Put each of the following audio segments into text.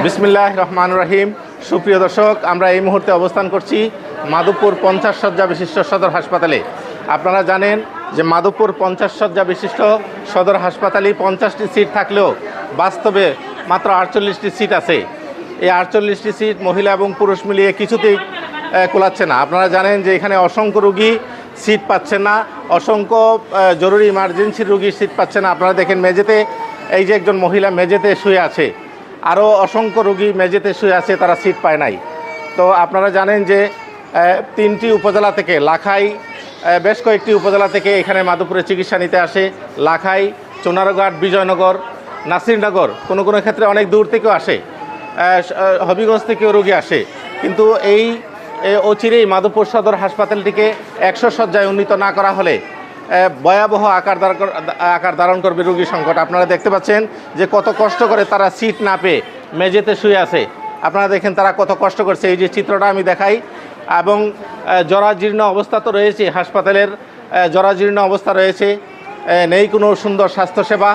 বিসমিল্লাহির রহমানির রহিম। সুপ্রিয় দর্শক, আমরা এই মুহূর্তে অবস্থান করছি মাধবপুর 50 শয্যা বিশিষ্ট সদর হাসপাতালে। আপনারা জানেন যে মাধবপুর 50 শয্যা বিশিষ্ট সদর হাসপাতালে 50টি সিট থাকলেও বাস্তবে মাত্র 48টি সিট আছে। এই 48টি সিট মহিলা এবং পুরুষ মিলিয়ে কিছুতেই কোলাচ্ছে না। আপনারা জানেন যে এখানে অসংখ্য রোগী সিট পাচ্ছেন না, অসংখ্য জরুরি ইমার্জেন্সির রোগী সিট পাচ্ছে না। আপনারা দেখেন মেঝেতে, এই যে একজন মহিলা মেঝেতে শুয়ে আছে, আরও অসংখ্য রোগী মেঝেতে শুয়ে আছে, তারা সিট পায় নাই। তো আপনারা জানেন যে 3টি উপজেলা থেকে, লাখাই, বেশ কয়েকটি উপজেলা থেকে এখানে মাধবপুরে চিকিৎসা নিতে আসে। লাখাই, চুনারঘাট, বিজয়নগর, নাসিরনগর, কোনো কোনো ক্ষেত্রে অনেক দূর থেকেও আসে, হবিগঞ্জ থেকেও রোগী আসে। কিন্তু এই অচিরেই মাধবপুর সদর হাসপাতালটিকে 100 শয্যায় উন্নীত না করা হলে ভয়াবহ আকার ধারণ করবে রোগী সংকট। আপনারা দেখতে পাচ্ছেন যে কত কষ্ট করে তারা সিট না পেয়ে মেঝেতে শুয়ে আছে। আপনারা দেখেন তারা কত কষ্ট করছে। এই যে চিত্রটা আমি দেখাই, এবং জরাজীর্ণ অবস্থা তো রয়েছে, হাসপাতালের জরাজীর্ণ অবস্থা রয়েছে, নেই কোনো সুন্দর স্বাস্থ্যসেবা।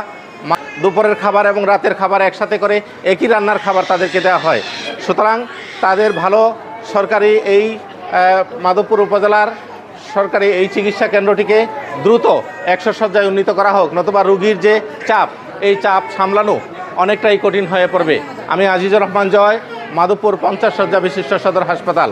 দুপুরের খাবার এবং রাতের খাবার একসাথে করে একই রান্নার খাবার তাদেরকে দেওয়া হয়। সুতরাং তাদের ভালো সরকারি এই মাধবপুর উপজেলার সরকারি এই চিকিৎসা কেন্দ্রটিকে দ্রুত 100 শয্যায় উন্নীত করা হোক, নতুবা রোগীর যে চাপ, এই চাপ সামলানো অনেকটাই কঠিন হয়ে পড়বে। আমি আজিজুর রহমান জয়, মাধবপুর 50 শয্যা বিশিষ্ট সদর হাসপাতাল।